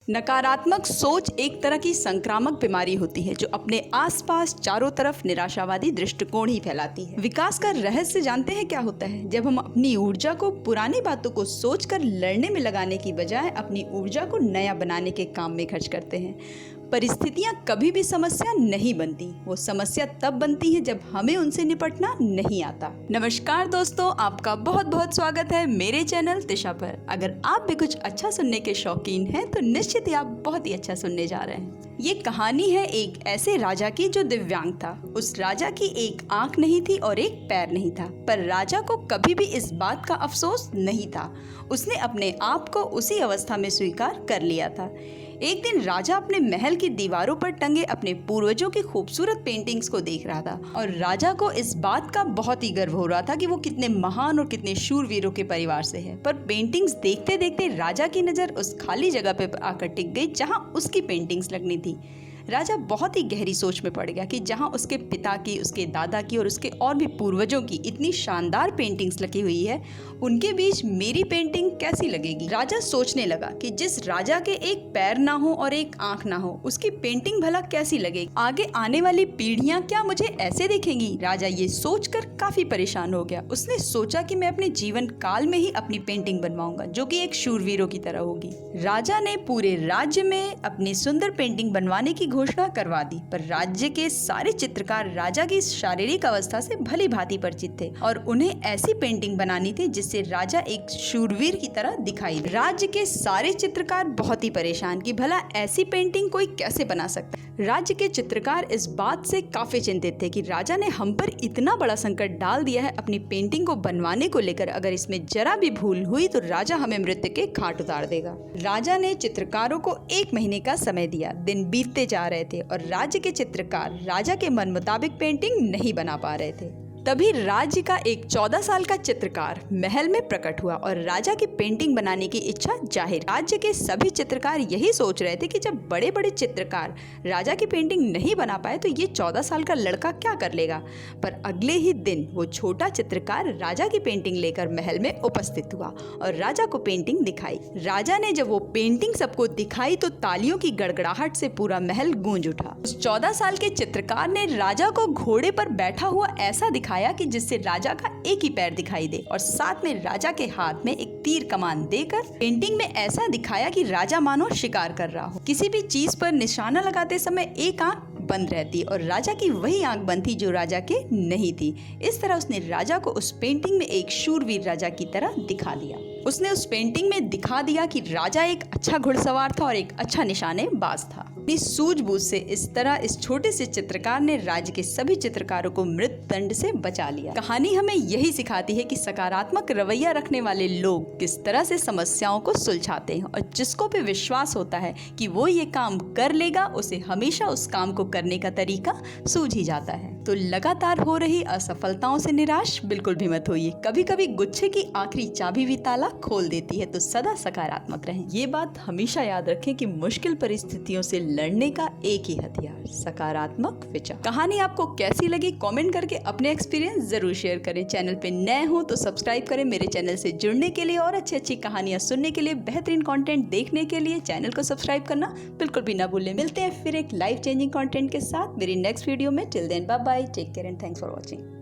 नकारात्मक सोच एक तरह की संक्रामक बीमारी होती है जो अपने आसपास चारों तरफ निराशावादी दृष्टिकोण ही फैलाती है। विकास का रहस्य जानते हैं क्या होता है? जब हम अपनी ऊर्जा को पुरानी बातों को सोचकर लड़ने में लगाने की बजाय अपनी ऊर्जा को नया बनाने के काम में खर्च करते हैं। परिस्थितियाँ कभी भी समस्या नहीं बनती, वो समस्या तब बनती है जब हमें उनसे निपटना नहीं आता। नमस्कार दोस्तों, आपका बहुत बहुत स्वागत है मेरे चैनल तिशा पर। अगर आप भी कुछ अच्छा सुनने के शौकीन हैं तो निश्चित ही आप बहुत ही अच्छा सुनने जा रहे हैं। ये कहानी है एक ऐसे राजा की जो दिव्यांग था। उस राजा की एक आंख नहीं थी और एक पैर नहीं था, पर राजा को कभी भी इस बात का अफसोस नहीं था। उसने अपने आप को उसी अवस्था में स्वीकार कर लिया था। एक दिन राजा अपने महल की दीवारों पर टंगे अपने पूर्वजों की खूबसूरत पेंटिंग्स को देख रहा था और राजा को इस बात का बहुत ही गर्व हो रहा था कि वो कितने महान और कितने शूरवीरों के परिवार से है। पर पेंटिंग्स देखते देखते राजा की नज़र उस खाली जगह पे आकर टिक गई जहां उसकी पेंटिंग्स लगनी थी। राजा बहुत ही गहरी सोच में पड़ गया कि जहां उसके पिता की, उसके दादा की और उसके और भी पूर्वजों की इतनी शानदार पेंटिंग्स लगी हुई है, उनके बीच मेरी पेंटिंग कैसी लगेगी। राजा सोचने लगा कि जिस राजा के एक पैर ना हो और एक आंख ना हो, उसकी पेंटिंग भला कैसी लगेगी। आगे आने वाली पीढ़ियां क्या मुझे ऐसे देखेंगी। राजा ये सोचकर काफी परेशान हो गया। उसने सोचा कि मैं अपने जीवन काल में ही अपनी पेंटिंग बनवाऊंगा जो कि एक शूरवीरों की तरह होगी। राजा ने पूरे राज्य में अपनी सुंदर पेंटिंग बनवाने की घोषणा करवा दी, पर राज्य के सारे चित्रकार राजा की शारीरिक अवस्था से भली भांति परिचित थे और उन्हें ऐसी पेंटिंग बनानी थी जिससे राजा एक शूरवीर की तरह दिखाई दे। राज्य के सारे चित्रकार बहुत ही परेशान कि भला ऐसी पेंटिंग कोई कैसे बना सकता है। राज्य के चित्रकार इस बात से काफी चिंतित थे कि राजा ने हम पर इतना बड़ा संकट डाल दिया है अपनी पेंटिंग को बनवाने को लेकर। अगर इसमें जरा भी भूल हुई तो राजा हमें मृत्यु के घाट उतार देगा। राजा ने चित्रकारों को 1 महीने का समय दिया। दिन बीतते जा रहे थे और राज्य के चित्रकार राजा के मन मुताबिक पेंटिंग नहीं बना पा रहे थे। तभी राज्य का एक 14 साल का चित्रकार महल में प्रकट हुआ और राजा की पेंटिंग बनाने की इच्छा जाहिर। राज्य के सभी चित्रकार यही सोच रहे थे कि जब बड़े बड़े चित्रकार राजा की पेंटिंग नहीं बना पाए तो ये 14 साल का लड़का क्या कर लेगा। पर अगले ही दिन वो छोटा चित्रकार राजा की पेंटिंग लेकर महल में उपस्थित हुआ और राजा को पेंटिंग दिखाई। राजा ने जब वो पेंटिंग सबको दिखाई तो तालियों की गड़गड़ाहट से पूरा महल गूंज उठा। उस 14 साल के चित्रकार ने राजा को घोड़े पर बैठा हुआ ऐसा दिखाया कि जिससे राजा का एक ही पैर दिखाई दे और साथ में राजा के हाथ में एक तीर कमान देकर पेंटिंग में ऐसा दिखाया कि राजा मानो शिकार कर रहा हो। किसी भी चीज पर निशाना लगाते समय एक आंख बंद रहती और राजा की वही आंख बंद थी जो राजा के नहीं थी। इस तरह उसने राजा को उस पेंटिंग में एक शूरवीर राजा की तरह दिखा दिया। उसने उस पेंटिंग में दिखा दिया कि राजा एक अच्छा घुड़सवार था और एक अच्छा निशानेबाज था। अपनी सूझबूझ से इस तरह इस छोटे से चित्रकार ने राज्य के सभी चित्रकारों को मृत्यु दंड से बचा लिया। कहानी हमें यही सिखाती है कि सकारात्मक रवैया रखने वाले लोग किस तरह से समस्याओं को सुलझाते हैं और जिसको भी विश्वास होता है कि वो ये काम कर लेगा, उसे हमेशा उस काम को करने का तरीका सूझ ही जाता है। तो लगातार हो रही असफलताओं से निराश बिल्कुल भी मत होइए। कभी कभी गुच्छे की आखिरी चाबी भी ताला खोल देती है, तो सदा सकारात्मक रहें। ये बात हमेशा याद रखें कि मुश्किल परिस्थितियों से लड़ने का एक ही हथियार सकारात्मक विचार। कहानी आपको कैसी लगी कमेंट करके अपने एक्सपीरियंस जरूर शेयर करें। चैनल पे नए हो तो सब्सक्राइब करें। मेरे चैनल से जुड़ने के लिए और अच्छी अच्छी कहानियां सुनने के लिए, बेहतरीन कंटेंट देखने के लिए चैनल को सब्सक्राइब करना बिल्कुल भी ना भूलें। मिलते हैं फिर एक लाइफ चेंजिंग कंटेंट के साथ मेरी नेक्स्ट वीडियो में। Till then bye bye, take care and thanks for watching.